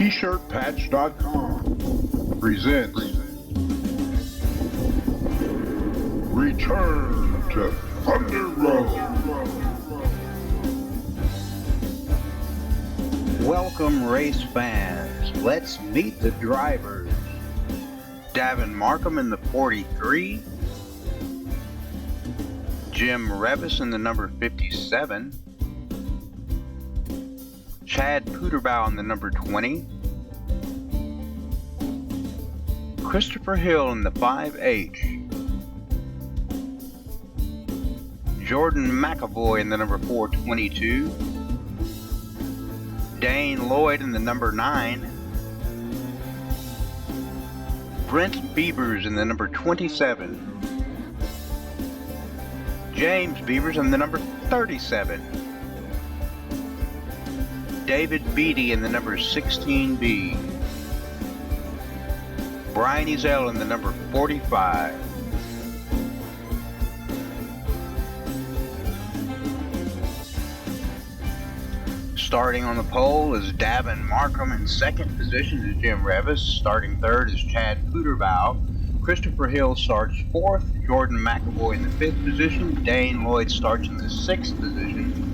T-shirtpatch.com presents Return to Thunder Road. Welcome, race fans. Let's meet the drivers. Davin Markham in the 43. Jim Revis in the number 57. Chad Puderbaugh in the number 20. Christopher Hill in the 5H. Jordan McAvoy in the number 422. Dane Lloyd in the number 9. Brent Beavers in the number 27. James Beavers in the number 37. David Beatty in the number 16B. Brian Ezel in the number 45. Starting on the pole is Davin Markham. In second position is Jim Revis. Starting third is Chad Puderbaugh. Christopher Hill starts fourth. Jordan McAvoy in the fifth position. Dane Lloyd starts in the sixth position.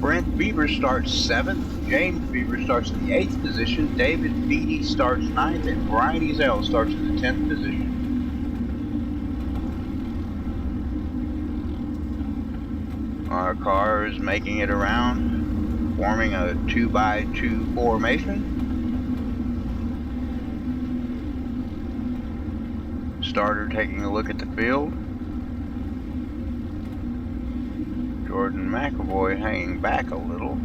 Brent Beaver starts seventh. James Beaver starts in the eighth position. David Beatty starts ninth, and Brian Ezel starts in the 10th position. Our car is making it around, forming a 2x2 formation. Starter taking a look at the field. Jordan McAvoy hanging back a little.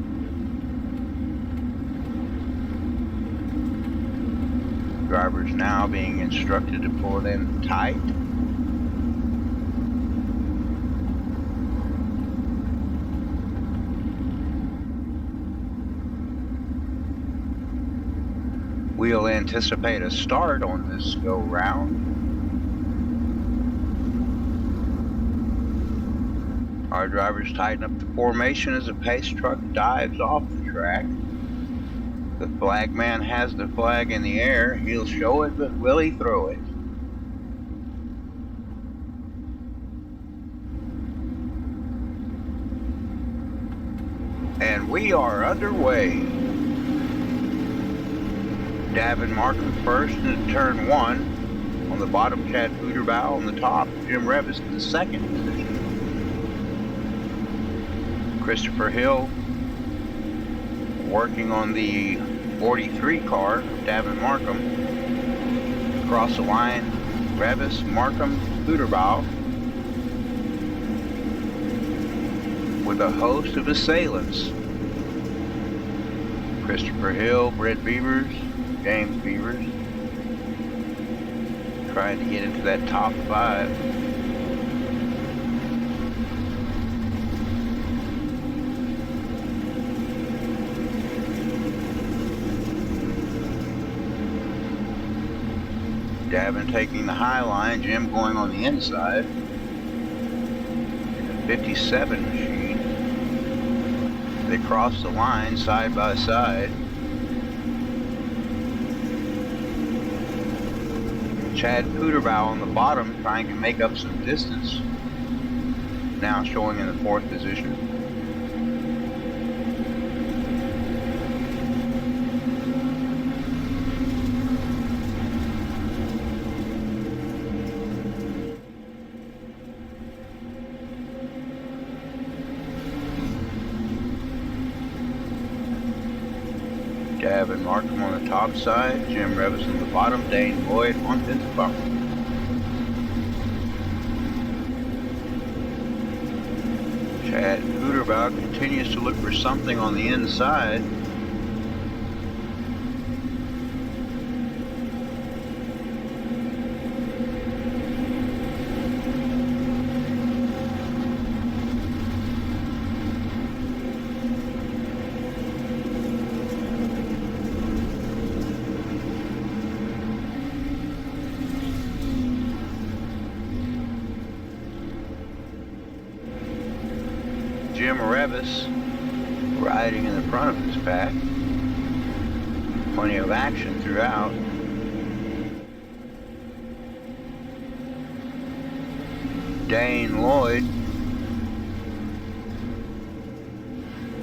Drivers now being instructed to pull it in tight. We'll anticipate a start on this go round. Our drivers tighten up the formation as a pace truck dives off the track. The flag man has the flag in the air. He'll show it, but will he throw it? And we are underway. Davin Markham first in turn one. On the bottom, Chad Puderbaugh. On the top, Jim Revis in the second position. Christopher Hill working on the 43 car, Davin Markham. Across the line, Revis, Markham, Puderbaugh, with a host of assailants. Christopher Hill, Brent Beavers, James Beavers, trying to get into that top 5. Davin taking the high line, Jim going on the inside. In the 57 machine. They cross the line side by side. Chad Puderbaugh on the bottom trying to make up some distance. Now showing in the 4th position. Davin Markham on the top side, Jim Revis on the bottom, Dane Lloyd on his bumper. Chad Puderbaugh continues to look for something on the inside. Jim Revis riding in the front of his pack. Plenty of action throughout. Dane Lloyd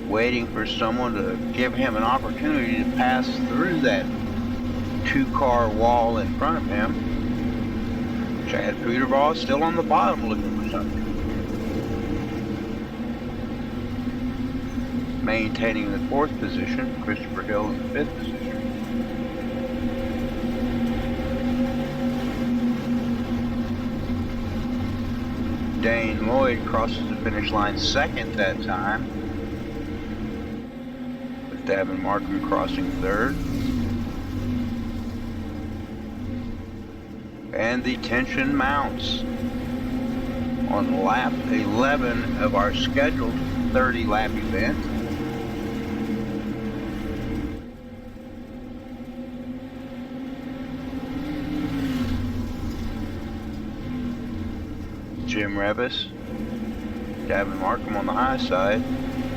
waiting for someone to give him an opportunity to pass through that two-car wall in front of him. Chad Peterball still on the bottom looking for something. Maintaining the 4th position, Christopher Hill in the 5th position. Dane Lloyd crosses the finish line 2nd that time, with Davin Markham crossing 3rd. And the tension mounts on lap 11 of our scheduled 30-lap event. Jim Revis, Davin Markham on the high side,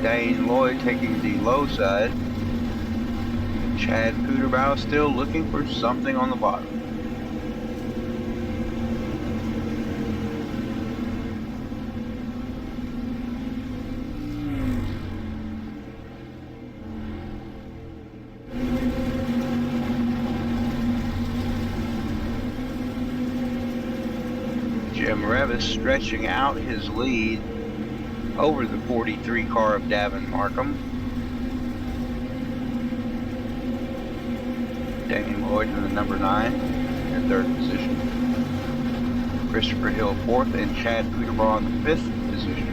Dane Lloyd taking the low side, Chad Peterball still looking for something on the bottom. Jim Revis stretching out his lead over the 43 car of Davin Markham. Dane Lloyd in the number 9 in 3rd position. Christopher Hill 4th and Chad Peterball in the 5th position.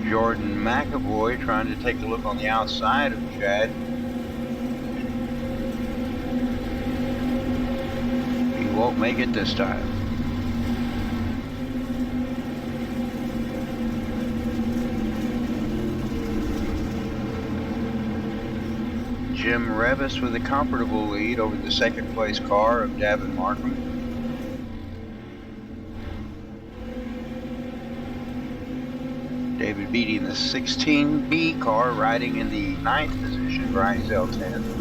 Jordan McAvoy trying to take a look on the outside of Chad. Won't make it this time. Jim Revis with a comfortable lead over the 2nd place car of Davin Markham. David Beatty in the 16B car riding in the 9th position, Brian Zell 10th.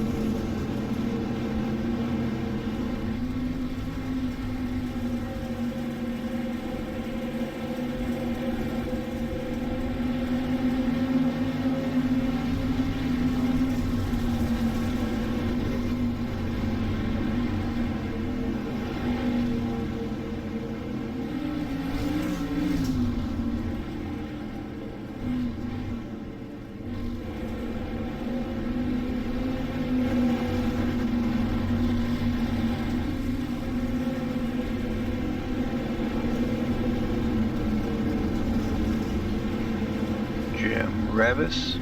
Revis,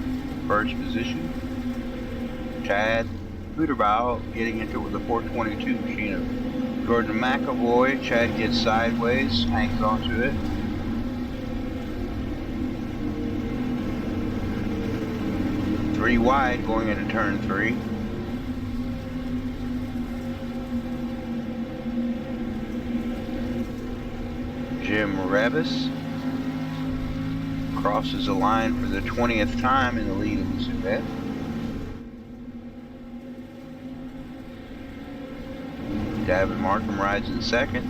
1st position. Chad Peterball getting into it with a 422 machine of Jordan McAvoy. Chad gets sideways, hangs onto it. Three wide going into turn 3. Jim Revis crosses the line for the 20th time in the lead of this event. Davin Markham rides in 2nd.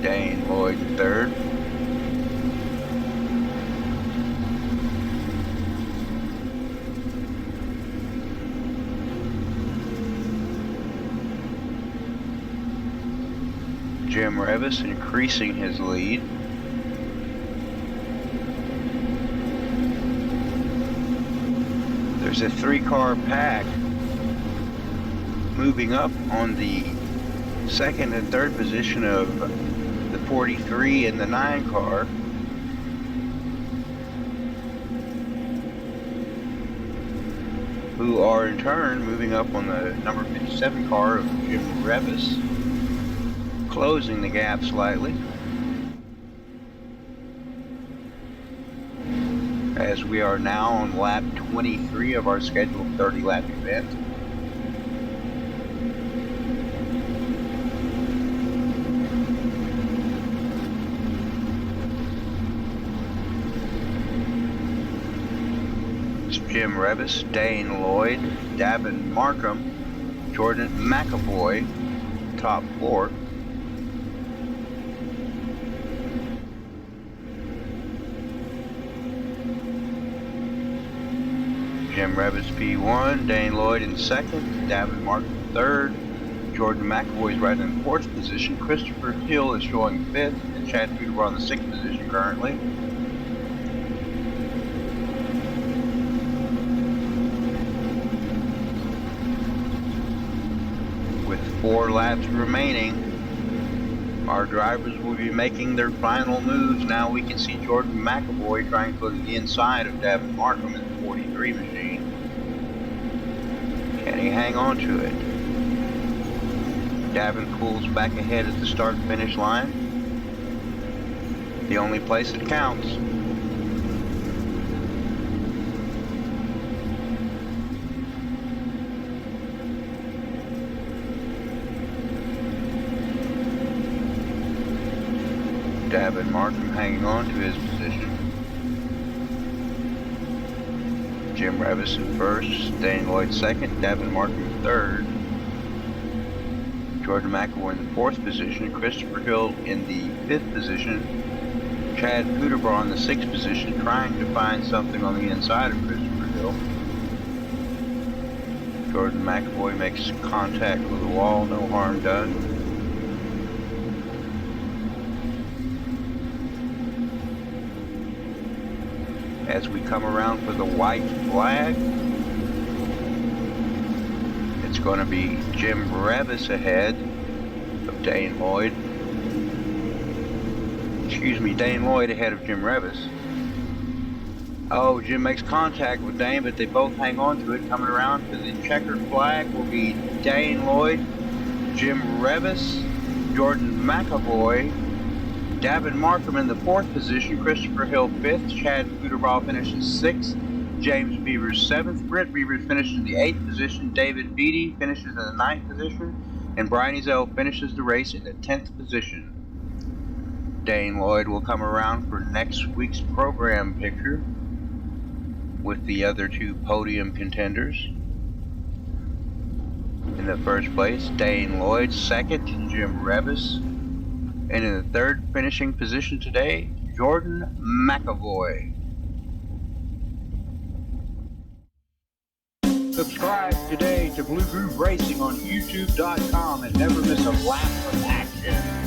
Dane Lloyd in 3rd. Jim Revis increasing his lead. There's a 3-car pack moving up on the 2nd and 3rd position of the 43 and the 9 car. Who are in turn moving up on the number 57 car of Jim Revis, closing the gap slightly as we are now on lap 23 of our scheduled 30-lap event. Jim Revis, Dane Lloyd, Davin Markham, Jordan McAvoy, top four. Jim Revis P1, Dane Lloyd in second, Davin Markham third, Jordan McAvoy is right in fourth position, Christopher Hill is showing fifth, and Chad Peterborough in the sixth position currently. With 4 laps remaining, our drivers will be making their final moves. Now we can see Jordan McAvoy trying to go to the inside of Davin Markham in the 43 machine. Can he hang on to it? Davin pulls back ahead at the start-finish line. The only place that counts. Davin Markham hanging on to his position. Jim Revis in first, Dane Lloyd second, Davin Markham third. Jordan McAvoy in the fourth position, Christopher Hill in the fifth position, Chad Peterborough in the sixth position, trying to find something on the inside of Christopher Hill. Jordan McAvoy makes contact with the wall, no harm done. As we come around for the white flag, it's going to be Jim Revis ahead of Dane Lloyd. Excuse me, Dane Lloyd ahead of Jim Revis. Oh, Jim makes contact with Dane, but they both hang on to it. Coming around to the checkered flag will be Dane Lloyd, Jim Revis, Jordan McAvoy, Davin Markham in the fourth position, Christopher Hill fifth, Chad Peterborough finishes sixth, James Beavers seventh, Britt Beavers finishes in the eighth position, David Beatty finishes in the ninth position, and Brian Ezell finishes the race in the 10th position. Dane Lloyd will come around for next week's program picture with the other 2 podium contenders. In the first place, Dane Lloyd, second, Jim Revis, and in the third finishing position today, Jordan McAvoy. Subscribe today to Blue Groove Racing on YouTube.com and never miss a lap of action.